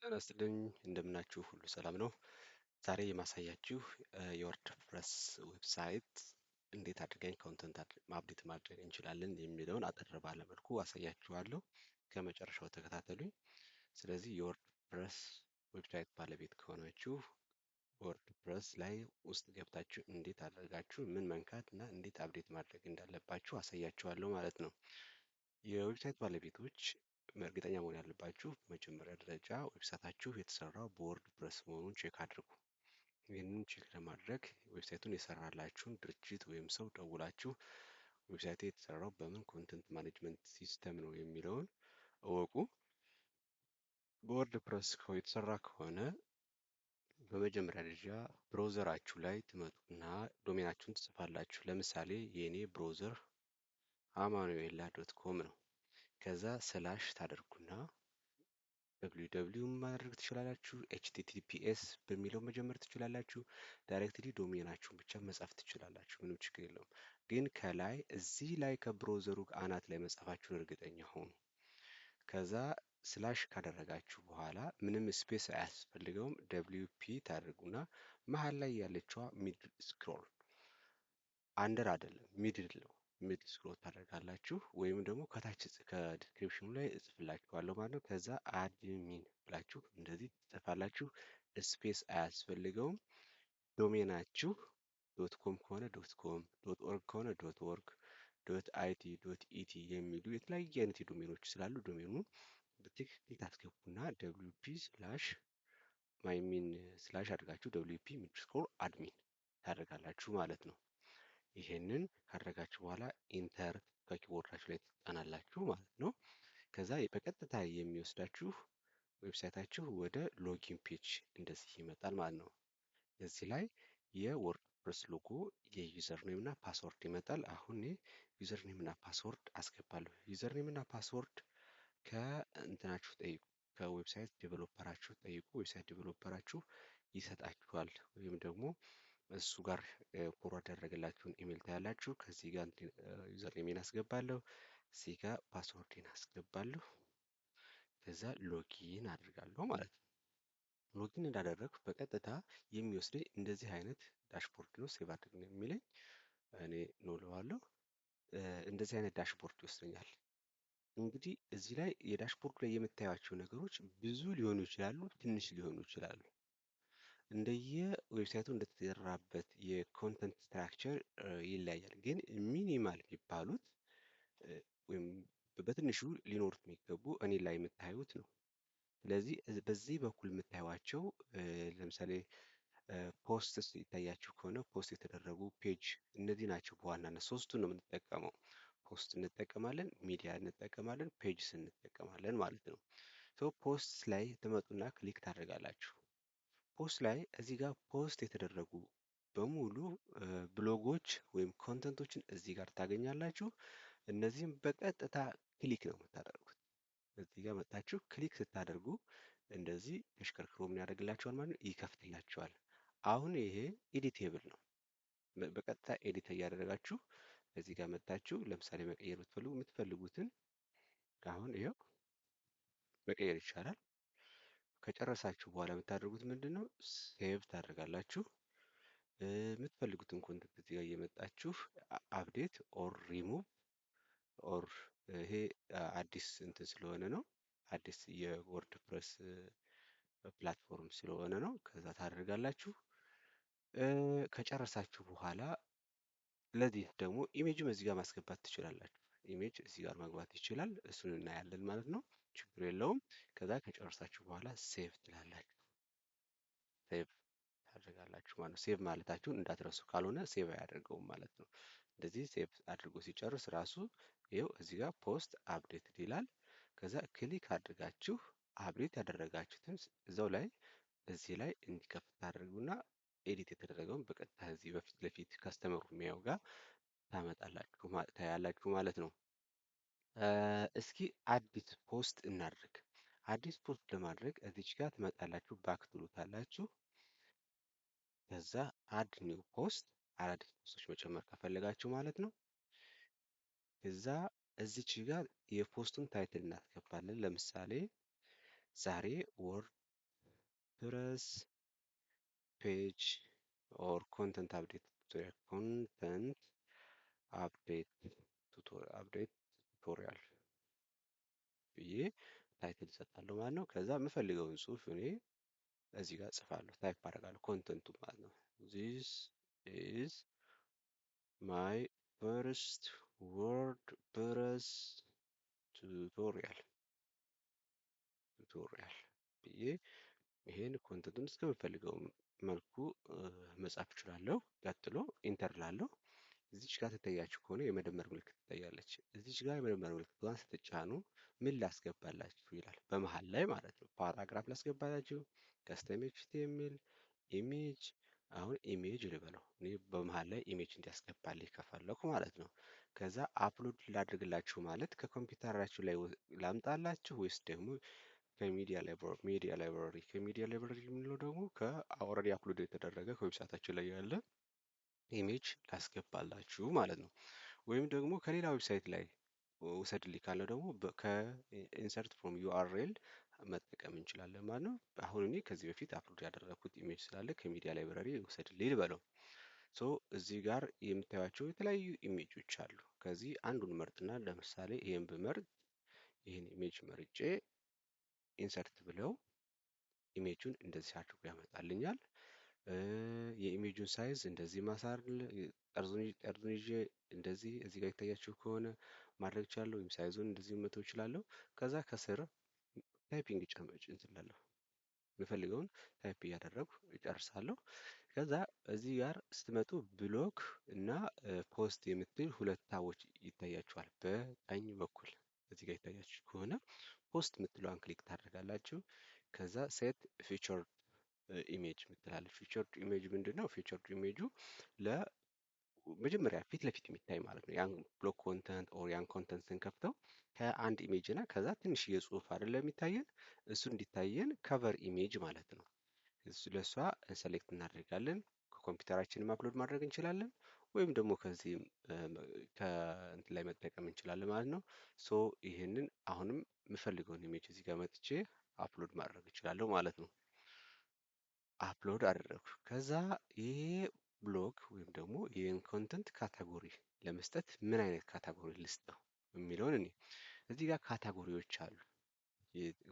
ጤና ይስጥልኝ እንደምናችሁ ሁሉ ሰላም ነው። ዛሬ የማሳያችሁ የወርድፕረስ ዌብሳይት እንዴት አድርገን ኮንተንት አፕዴት ማድረግ እንችላለን የሚለውን አጠር ባለ መልኩ አሳያችኋለሁ። ከመጨረሻው ተከታተሉኝ። ስለዚህ የወርድፕረስ ዌብሳይት ባለቤት ከሆናችሁ ወርድፕረስ ላይ ውስጥ ገብታችሁ እንዴት አድርጋችሁ ምን መንካት እና እንዴት አፕዴት ማድረግ እንዳለባችሁ አሳያችኋለሁ ማለት ነው። የዌብሳይት ባለቤቶች እርግጠኛ መሆን ያለባችሁ በመጀመሪያ ደረጃ ዌብሳይታችሁ የተሰራው በወርድ ፕረስ መሆኑን ቼክ አድርጉ። ይህንን ቼክ ለማድረግ ዌብሳይቱን የሰራላችሁን ድርጅት ወይም ሰው ደውላችሁ ዌብሳይቱ የተሰራው በምን ኮንተንት ማኔጅመንት ሲስተም ነው የሚለውን እወቁ። በወርድ ፕረስ የተሰራ ከሆነ በመጀመሪያ ደረጃ ብሮዘራችሁ ላይ ትመጡና ዶሜናችሁን ትጽፋላችሁ። ለምሳሌ የእኔ ብሮዘር amanuela.com ነው። ከዛ ስላሽ ታደርጉና www ማድረግ ትችላላችሁ። https በሚለው መጀመር ትችላላችሁ። ዳይሬክትሊ ዶሜናችሁን ብቻ መጻፍ ትችላላችሁ። ምንም ችግር የለውም። ግን ከላይ እዚህ ላይ ከብሮዘሩ አናት ላይ መጻፋችሁን እርግጠኛ ሆኑ። ከዛ ስላሽ ካደረጋችሁ በኋላ ምንም ስፔስ አያስፈልገውም። wp ታደርጉና መሀል ላይ ያለችዋ ሚድል ስክሮል አንደር አይደለም ሚድል ነው። ሚድል ስክሮል ታደርጋላችሁ ወይም ደግሞ ከታች ከዲስክሪፕሽኑ ላይ እጽፍላችኋለሁ ማለት ነው። ከዛ አድሚን ብላችሁ እንደዚህ ትጽፋላችሁ። ስፔስ አያስፈልገውም። ዶሜናችሁ ዶት ኮም ከሆነ ዶት ኮም፣ ዶት ኦርግ ከሆነ ዶት ኦርግ፣ ዶት አይቲ፣ ዶት ኢቲ የሚሉ የተለያየ አይነት ዶሜኖች ስላሉ ዶሜኑን በትክክል ታስገቡና wp ስላሽ ማይሚን ስላሽ አድርጋችሁ wp ሚድል ስክሮል አድሚን ታደርጋላችሁ ማለት ነው። ይሄንን ካደረጋችሁ በኋላ ኢንተር ከኪቦርዳችሁ ላይ ትጫናላችሁ ማለት ነው። ከዛ በቀጥታ የሚወስዳችሁ ዌብሳይታችሁ ወደ ሎጊን ፔጅ እንደዚህ ይመጣል ማለት ነው። እዚህ ላይ የወርድፕረስ ሎጎ የዩዘር ኔም እና ፓስወርድ ይመጣል። አሁን ዩዘር ኔም እና ፓስወርድ አስገባለሁ። ዩዘር ኔም እና ፓስወርድ ከእንትናችሁ ጠይቁ፣ ከዌብሳይት ዴቨሎፐራችሁ ጠይቁ። ዌብሳይት ዴቨሎፐራችሁ ይሰጣችኋል ወይም ደግሞ እሱ ጋር ፎርዋርድ ያደረገላችሁን ኢሜል ታያላችሁ። ከዚህ ጋር ዩዘር ኔሜን አስገባለሁ፣ እዚህ ጋር ፓስወርዴን አስገባለሁ። ከዛ ሎጊን አድርጋለሁ ማለት ነው። ሎጊን እንዳደረግኩ በቀጥታ የሚወስደኝ እንደዚህ አይነት ዳሽቦርድ ነው። ሴቭ አድርግ ነው የሚለኝ። እኔ ኖለዋለሁ። እንደዚህ አይነት ዳሽቦርድ ይወስደኛል። እንግዲህ እዚህ ላይ የዳሽቦርድ ላይ የምታዩቸው ነገሮች ብዙ ሊሆኑ ይችላሉ፣ ትንሽ ሊሆኑ ይችላሉ። እንደየ ዌብሳይቱ እንደተሰራበት የኮንተንት ስትራክቸር ይለያያል። ግን ሚኒማል የሚባሉት ወይም በትንሹ ሊኖሩት የሚገቡ እኔ ላይ የምታዩት ነው። ስለዚህ በዚህ በኩል የምታዩቸው ለምሳሌ ፖስትስ ይታያችሁ ከሆነ ፖስት የተደረጉ ፔጅ፣ እነዚህ ናቸው በዋናነት። ሶስቱን ነው የምንጠቀመው። ፖስት እንጠቀማለን፣ ሚዲያ እንጠቀማለን፣ ፔጅስ እንጠቀማለን ማለት ነው። ፖስት ላይ ትመጡና ክሊክ ታደርጋላችሁ። ፖስት ላይ እዚህ ጋር ፖስት የተደረጉ በሙሉ ብሎጎች ወይም ኮንተንቶችን እዚህ ጋር ታገኛላችሁ። እነዚህም በቀጥታ ክሊክ ነው የምታደርጉት። እዚህ ጋር መጣችሁ ክሊክ ስታደርጉ እንደዚህ ተሽከርክሮ ምን ያደርግላችኋል ማለት ነው፣ ይከፍትላችኋል። አሁን ይሄ ኤዲቴብል ነው። በቀጥታ ኤዲት እያደረጋችሁ እዚህ ጋር መጣችሁ ለምሳሌ መቀየር ብትፈልጉ የምትፈልጉትን አሁን ይኸው መቀየር ይቻላል። ከጨረሳችሁ በኋላ የምታደርጉት ምንድን ነው? ሴቭ ታደርጋላችሁ። የምትፈልጉትን ኮንተንት እዚህ ጋር እየመጣችሁ አፕዴት ኦር ሪሙቭ ኦር ይሄ አዲስ እንትን ስለሆነ ነው፣ አዲስ የወርድፕረስ ፕላትፎርም ስለሆነ ነው። ከዛ ታደርጋላችሁ። ከጨረሳችሁ በኋላ ለዚህ ደግሞ ኢሜጅም እዚህ ጋር ማስገባት ትችላላችሁ። ኢሜጅ እዚህ ጋር መግባት ይችላል። እሱን እናያለን ማለት ነው። ችግር የለውም። ከዛ ከጨረሳችሁ በኋላ ሴቭ ትላላችሁ። ሴቭ ታደርጋላችሁ ማለት ነው። ሴቭ ማለታችሁን እንዳትረሱ፣ ካልሆነ ሴቭ አያደርገውም ማለት ነው። እንደዚህ ሴቭ አድርጎ ሲጨርስ ራሱ ይኸው እዚህ ጋር ፖስት አፕዴትድ ይላል። ከዛ ክሊክ አድርጋችሁ አፕዴት ያደረጋችሁትን እዛው ላይ እዚህ ላይ እንዲከፍት ታደርጉና ኤዲት የተደረገውን በቀጥታ እዚህ በፊት ለፊት ከስተመሩ የሚያየው ጋር ታመጣላችሁ ታያላችሁ ማለት ነው። እስኪ አዲስ ፖስት እናድርግ። አዲስ ፖስት ለማድረግ እዚች ጋር ትመጣላችሁ፣ ባክ ትሉታላችሁ። ከዛ አድ ኒው ፖስት አዳዲስ ፖስቶች መጨመር ከፈለጋችሁ ማለት ነው። ከዛ እዚች ጋር የፖስቱን ታይትል እናስገባለን። ለምሳሌ ዛሬ ድረስ ፔጅ ኦር ኮንተንት አፕዴት ቱቶሪያል ኮንተንት አፕዴት ቱቶሪያል ብዬ ታይትል እሰጣለሁ ማለት ነው። ከዛ የምፈልገውን ጽሁፍ እኔ እዚህ ጋር ጽፋለሁ፣ ታይፕ አደርጋለሁ ኮንተንቱ ማለት ነው። ዚስ ኢዝ ማይ ፈርስት ወርድፕረስ ቱቶሪያል ብዬ ይሄን ኮንተንቱን እስከምፈልገው መልኩ መጻፍ እችላለሁ። ቀጥሎ ኢንተር ላለሁ። እዚች ጋር ትታያችሁ ከሆነ የመደመር ምልክት ትታያለች። እዚች ጋር የመደመር ምልክቷን ስትጫኑ ምን ላስገባላችሁ ይላል፣ በመሃል ላይ ማለት ነው። ፓራግራፍ ላስገባላችሁ፣ ከስተም ኤችቲኤምኤል፣ ኢሜጅ። አሁን ኢሜጅ ልበለው እኔ በመሃል ላይ ኢሜጅ እንዲያስገባልኝ ከፈለኩ ማለት ነው። ከዛ አፕሎድ ላድርግላችሁ ማለት ከኮምፒውተራችሁ ላይ ላምጣላችሁ ወይስ ደግሞ ከሚዲያ ላይብራሪ የምንለው ደግሞ ከኦልሬዲ አፕሎድ የተደረገ ከዌብሳይታችን ላይ ያለ ኢሜጅ ላስገባላችሁ ማለት ነው። ወይም ደግሞ ከሌላ ዌብሳይት ላይ ውሰድልኝ ካለው ደግሞ ከኢንሰርት ፍሮም ዩአርኤል መጠቀም እንችላለን ማለት ነው። አሁን እኔ ከዚህ በፊት አፕሎድ ያደረኩት ኢሜጅ ስላለ ከሚዲያ ላይብራሪ ውሰድልኝ ልበለው። ሶ እዚህ ጋር የምታዩቸው የተለያዩ ኢሜጆች አሉ። ከዚህ አንዱን መርጥና ለምሳሌ ይሄን ብመርጥ ይሄን ኢሜጅ መርጬ ኢንሰርት ብለው ኢሜጁን እንደዚህ አድርጎ ያመጣልኛል። የኢሜጁን ሳይዝ እንደዚህ ጠርዙን ይዤ እንደዚህ እዚህ ጋር ይታያችሁ ከሆነ ማድረግ እችላለሁ፣ ወይም ሳይዙን እንደዚህ መተው እችላለሁ። ከዛ ከስር ታይፒንግ እችላለሁ፣ የምፈልገውን ታይፕ እያደረጉ እጨርሳለሁ። ከዛ እዚህ ጋር ስትመጡ ብሎክ እና ፖስት የምትል ሁለት ታቦች ይታያችኋል በቀኝ በኩል። እዚህ ጋር ይታያችሁ ከሆነ ፖስት የምትለዋን ክሊክ ታደርጋላችሁ። ከዛ ሴት ፊቸርድ ኢሜጅ ምትላለች። ፊቸርድ ኢሜጅ ምንድን ነው? ፊቸርድ ኢሜጁ ለመጀመሪያ ፊት ለፊት የሚታይ ማለት ነው። ያን ብሎክ ኮንተንት ኦር ያን ኮንተንት ስንከፍተው ከአንድ ኢሜጅ እና ከዛ ትንሽዬ ጽሁፍ አይደለም የሚታየን፣ እሱ እንዲታየን ከቨር ኢሜጅ ማለት ነው። ለእሷ ሰሌክት እናደርጋለን። ከኮምፒውተራችንም አፕሎድ ማድረግ እንችላለን፣ ወይም ደግሞ ከዚህም ከእንትን ላይ መጠቀም እንችላለን ማለት ነው። ሶ ይህንን አሁንም የምፈልገውን ኢሜጅ እዚህ ጋር መጥቼ አፕሎድ ማድረግ እችላለሁ ማለት ነው። አፕሎድ አደረግኩ። ከዛ ይሄ ብሎግ ወይም ደግሞ ይህን ኮንተንት ካታጎሪ ለመስጠት ምን አይነት ካታጎሪ ልስጠው የሚለውን እኔ እዚህ ጋር ካታጎሪዎች አሉ።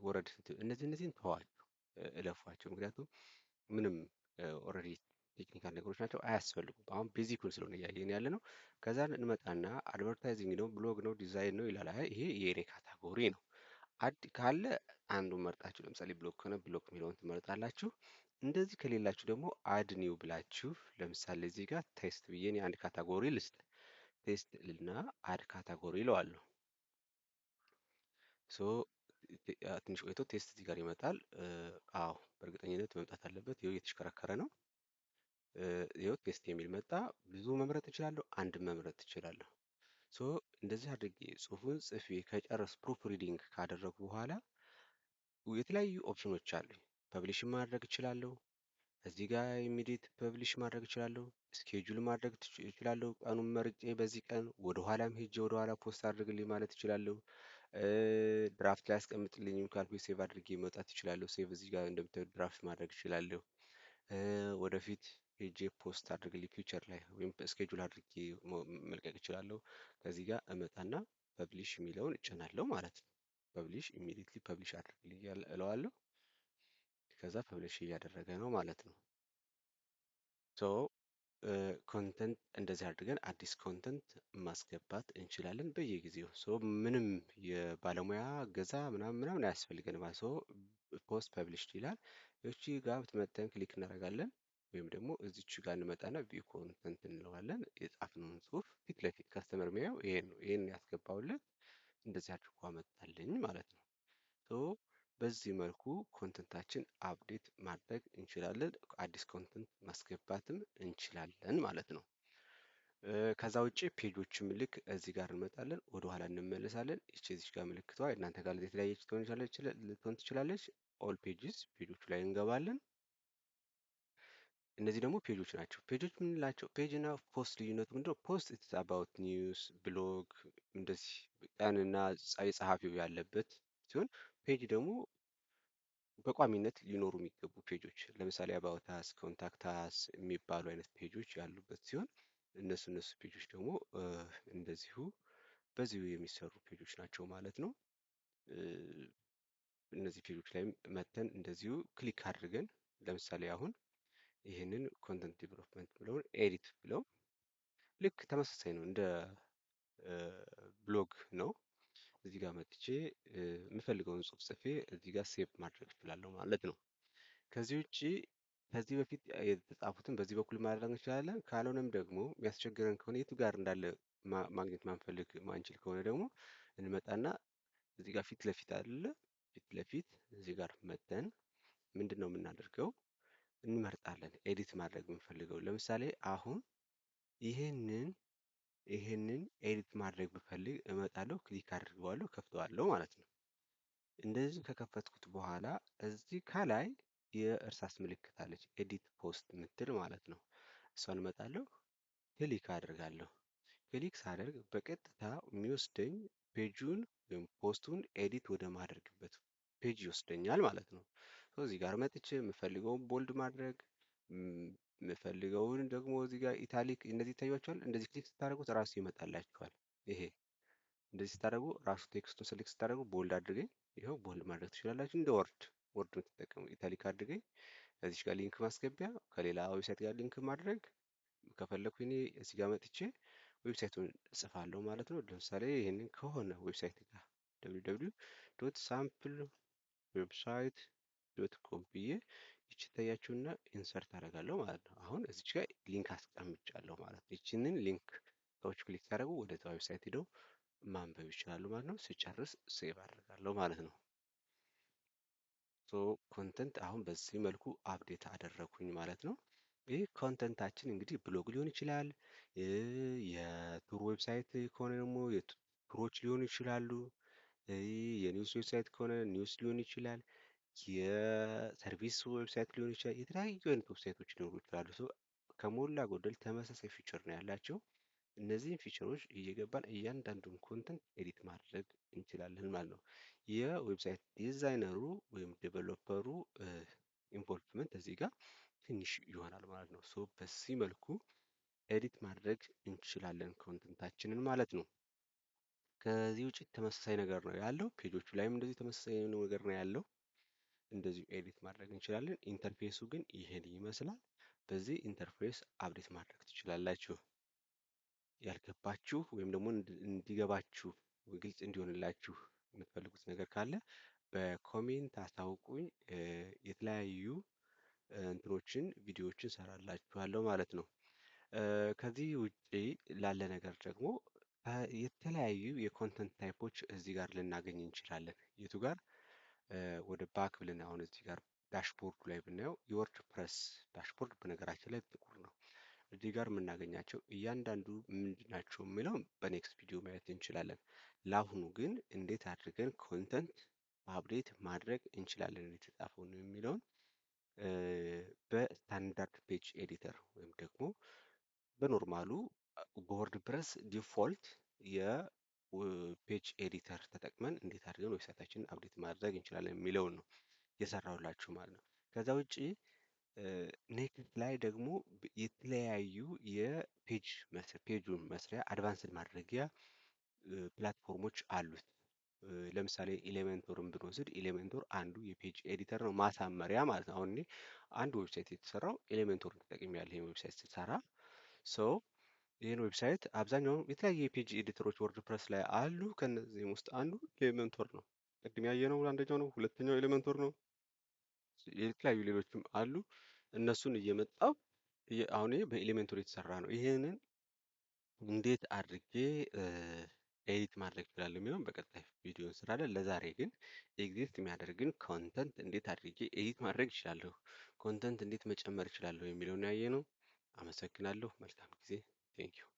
ወረድ እነዚህን ተዋቸው፣ እለፏቸው። ምክንያቱም ምንም ኦልሬዲ ቴክኒካል ነገሮች ናቸው፣ አያስፈልጉም። አሁን ቤዚኩን ስለሆነ እያየን ያለ ነው። ከዛ እንመጣና አድቨርታይዚንግ ነው፣ ብሎግ ነው፣ ዲዛይን ነው ይላል። ይሄ የኔ ካታጎሪ ነው። አድ ካለ አንዱን መርጣችሁ፣ ለምሳሌ ብሎግ ከሆነ ብሎግ የሚለውን ትመርጣላችሁ። እንደዚህ ከሌላችሁ ደግሞ አድ ኒው ብላችሁ፣ ለምሳሌ እዚህ ጋር ቴስት ብዬ እኔ አንድ ካታጎሪ ልስጥ። ቴስት ልና አድ ካታጎሪ ይለዋለሁ። ሶ ትንሽ ቆይቶ ቴስት እዚህ ጋር ይመጣል። አዎ በእርግጠኝነት መምጣት አለበት። ይኸው እየተሽከረከረ ነው። ይኸው ቴስት የሚል መጣ። ብዙ መምረጥ እችላለሁ፣ አንድ መምረጥ እችላለሁ። ሶ እንደዚህ አድርጌ ጽሁፉን ጽፌ ከጨረስ ፕሩፍ ሪዲንግ ካደረጉ በኋላ የተለያዩ ኦፕሽኖች አሉ። ፐብሊሽ ማድረግ እችላለሁ። እዚህ ጋር ኢሚዲየት ፐብሊሽ ማድረግ እችላለሁ። ስኬጁል ማድረግ እችላለሁ። ቀኑን መርጬ በዚህ ቀን ወደኋላም ሄጄ ወደኋላ ፖስት አድርግልኝ ማለት እችላለሁ። ድራፍት ላይ አስቀምጥልኝም ካልኩ ሴቭ አድርጌ መውጣት እችላለሁ። ሴቭ እዚህ ጋር እንደምታዩት ድራፍት ማድረግ እችላለሁ። ወደፊት ሄጄ ፖስት አድርግልኝ ፊውቸር ላይ ወይም ስኬጁል አድርጌ መልቀቅ እችላለሁ። ከዚህ ጋር እመጣና ፐብሊሽ የሚለውን እጭናለሁ ማለት ነው። ፐብሊሽ ኢሚዲየትሊ ፐብሊሽ አድርግልኝ እለዋለሁ። ከዛ ፐብሊሽ እያደረገ ነው ማለት ነው። ሶ ኮንተንት እንደዚህ አድርገን አዲስ ኮንተንት ማስገባት እንችላለን በየጊዜው። ሶ ምንም የባለሙያ ገዛ ምናምን አያስፈልገንም። ሶ ፖስት ፐብሊሽድ ይላል። እቺ ጋር ብትመተን ክሊክ እናደርጋለን፣ ወይም ደግሞ እዚች ጋር እንመጣና ቪው ኮንተንት እንለዋለን። የጻፍነውን ጽሁፍ ፊት ለፊት ከስተመር የሚያየው ይሄን ነው። ይሄን ያስገባውለት እንደዚህ አድርጎ አመጣልኝ ማለት ነው። ሶ በዚህ መልኩ ኮንተንታችን አፕዴት ማድረግ እንችላለን። አዲስ ኮንተንት ማስገባትም እንችላለን ማለት ነው። ከዛ ውጭ ፔጆችም ልክ እዚህ ጋር እንመጣለን፣ ወደ ኋላ እንመለሳለን። እዚች ጋር ምልክቷ እናንተ ጋር የተለያየች ልትሆን ትችላለች። ኦል ፔጅስ ፔጆቹ ላይ እንገባለን። እነዚህ ደግሞ ፔጆች ናቸው። ፔጆች የምንላቸው ፔጅ እና ፖስት ልዩነቱ ምንድነው? ፖስት ኢትስ አባውት ኒውስ ብሎግ እንደዚህ ቀንና የጸሐፊው ያለበት ሲሆን ፔጅ ደግሞ በቋሚነት ሊኖሩ የሚገቡ ፔጆች ለምሳሌ አባውት አስ፣ ኮንታክት አስ የሚባሉ አይነት ፔጆች ያሉበት ሲሆን እነሱ ፔጆች ደግሞ እንደዚሁ በዚሁ የሚሰሩ ፔጆች ናቸው ማለት ነው። እነዚህ ፔጆች ላይም መተን እንደዚሁ ክሊክ አድርገን ለምሳሌ አሁን ይህንን ኮንተንት ዲቨሎፕመንት ብለውን ኤዲት ብለው ልክ ተመሳሳይ ነው፣ እንደ ብሎግ ነው። እዚህ ጋር መጥቼ የምፈልገውን ጽሁፍ ጽፌ እዚህ ጋር ሴቭ ማድረግ እችላለሁ ማለት ነው። ከዚህ ውጭ ከዚህ በፊት የተጻፉትን በዚህ በኩል ማድረግ እንችላለን። ካልሆነም ደግሞ የሚያስቸግረን ከሆነ የቱ ጋር እንዳለ ማግኘት ማንፈልግ ማንችል ከሆነ ደግሞ እንመጣና እዚህ ጋር ፊት ለፊት አለ፣ ፊት ለፊት እዚህ ጋር መተን ምንድን ነው የምናደርገው? እንመርጣለን ኤዲት ማድረግ የምንፈልገው። ለምሳሌ አሁን ይሄንን ኤዲት ማድረግ ብፈልግ እመጣለሁ፣ ክሊክ አድርገዋለሁ፣ ከፍተዋለሁ ማለት ነው። እንደዚህ ከከፈትኩት በኋላ እዚህ ከላይ የእርሳስ ምልክት አለች፣ ኤዲት ፖስት የምትል ማለት ነው። እሷን እመጣለሁ፣ ክሊክ አድርጋለሁ። ክሊክ ሳደርግ በቀጥታ የሚወስደኝ ፔጁን ወይም ፖስቱን ኤዲት ወደ ማድረግበት ፔጅ ይወስደኛል ማለት ነው። እዚህ ጋር መጥቼ የምፈልገውን ቦልድ ማድረግ የምፈልገውን ደግሞ እዚህ ጋር ኢታሊክ እንደዚህ ይታያችኋል። እንደዚህ ክሊክ ስታደርጉት ራሱ ይመጣላችኋል። ይሄ እንደዚህ ስታደርጉ ራሱ ቴክስቱን ሰሌክት ስታደርጉ ቦልድ አድርገኝ፣ ይኸው ቦልድ ማድረግ ትችላላችሁ። እንደ ወርድ የምትጠቀሙ ኢታሊክ አድርገኝ። እዚህ ጋር ሊንክ ማስገቢያ ከሌላ ዌብሳይት ጋር ሊንክ ማድረግ ከፈለኩ እኔ እዚህ ጋር መጥቼ ዌብሳይቱን እጽፋለሁ ማለት ነው። ለምሳሌ ይህንን ከሆነ ዌብሳይት ጋር www.samplewebsite.com ብዬ ይቺ ታያችሁና ኢንሰርት አደርጋለሁ ማለት ነው። አሁን እዚች ጋር ሊንክ አስቀምጫለሁ ማለት ነው። ይቺንን ሊንክ ሰዎች ክሊክ ሲያደርጉ ወደ ዌብሳይት ሄደው ማንበብ ይችላሉ ማለት ነው። ስጨርስ ሴቭ አደርጋለሁ ማለት ነው። ኮንተንት አሁን በዚህ መልኩ አፕዴት አደረኩኝ ማለት ነው። ይህ ኮንተንታችን እንግዲህ ብሎግ ሊሆን ይችላል። የቱር ዌብሳይት ከሆነ ደግሞ ቱሮች ሊሆኑ ይችላሉ። የኒውስ ዌብሳይት ከሆነ ኒውስ ሊሆን ይችላል። የሰርቪስ ዌብሳይት ሊሆን ይችላል። የተለያዩ አይነት ዌብሳይቶች ሊኖሩ ይችላሉ። ከሞላ ጎደል ተመሳሳይ ፊቸር ነው ያላቸው። እነዚህን ፊቸሮች እየገባን እያንዳንዱን ኮንተንት ኤዲት ማድረግ እንችላለን ማለት ነው። የዌብሳይት ዲዛይነሩ ወይም ዴቨሎፐሩ ኢንቮልቭመንት እዚህ ጋር ትንሽ ይሆናል ማለት ነው። በዚህ መልኩ ኤዲት ማድረግ እንችላለን ኮንተንታችንን ማለት ነው። ከዚህ ውጭ ተመሳሳይ ነገር ነው ያለው። ፔጆቹ ላይም እንደዚህ ተመሳሳይ ነገር ነው ያለው። እንደዚሁ ኤዲት ማድረግ እንችላለን። ኢንተርፌሱ ግን ይሄን ይመስላል። በዚህ ኢንተርፌስ አፕዴት ማድረግ ትችላላችሁ። ያልገባችሁ ወይም ደግሞ እንዲገባችሁ ግልጽ እንዲሆንላችሁ የምትፈልጉት ነገር ካለ በኮሜንት አሳውቁኝ። የተለያዩ እንትኖችን ቪዲዮዎችን ሰራላችኋለሁ ማለት ነው። ከዚህ ውጪ ላለ ነገር ደግሞ የተለያዩ የኮንተንት ታይፖች እዚህ ጋር ልናገኝ እንችላለን። የቱ ጋር? ወደ ባክ ብለን አሁን እዚህ ጋር ዳሽቦርዱ ላይ ብናየው የወርድ ፕረስ ዳሽቦርድ በነገራችን ላይ ጥቁር ነው። እዚህ ጋር የምናገኛቸው እያንዳንዱ ምንድን ናቸው የሚለው በኔክስት ቪዲዮ ማየት እንችላለን። ለአሁኑ ግን እንዴት አድርገን ኮንተንት አፕዴት ማድረግ እንችላለን የተጻፈው ነው የሚለውን በስታንዳርድ ፔጅ ኤዲተር ወይም ደግሞ በኖርማሉ በወርድ ፕረስ ዲፎልት የፔጅ ኤዲተር ተጠቅመን እንዴት አድርገን ዌብሳይታችንን አፕዴት ማድረግ እንችላለን የሚለውን ነው የሰራሁላችሁ ማለት ነው። ከዛ ውጭ ኔክስት ላይ ደግሞ የተለያዩ ፔጁን መስሪያ አድቫንስድ ማድረጊያ ፕላትፎርሞች አሉት። ለምሳሌ ኤሌመንቶርን ብንወስድ ኤሌመንቶር አንዱ የፔጅ ኤዲተር ነው፣ ማሳመሪያ ማለት ነው። አሁን እኔ አንድ ዌብሳይት የተሰራው ኤሌመንቶርን ተጠቅሜያለሁ። ይሄን ዌብሳይት ስሰራ ይህን ዌብሳይት አብዛኛውን የተለያዩ የፔጅ ኤዲተሮች ወርድ ፕረስ ላይ አሉ። ከነዚህም ውስጥ አንዱ ኤሌመንቶር ነው። ቅድም ያየነው አንደኛው ነው፣ ሁለተኛው ኤሌመንቶር ነው። የተለያዩ ሌሎችም አሉ። እነሱን እየመጣው አሁን ይሄ በኤሌመንቶር የተሰራ ነው። ይሄንን እንዴት አድርጌ ኤዲት ማድረግ እችላለሁ የሚለውን በቀጣይ ቪዲዮ እንሰራለን። ለዛሬ ግን ኤግዚስት የሚያደርግን ኮንተንት እንዴት አድርጌ ኤዲት ማድረግ እችላለሁ፣ ኮንተንት እንዴት መጨመር እችላለሁ የሚለውን ያየነው። አመሰግናለሁ። መልካም ጊዜ። ቴንኪው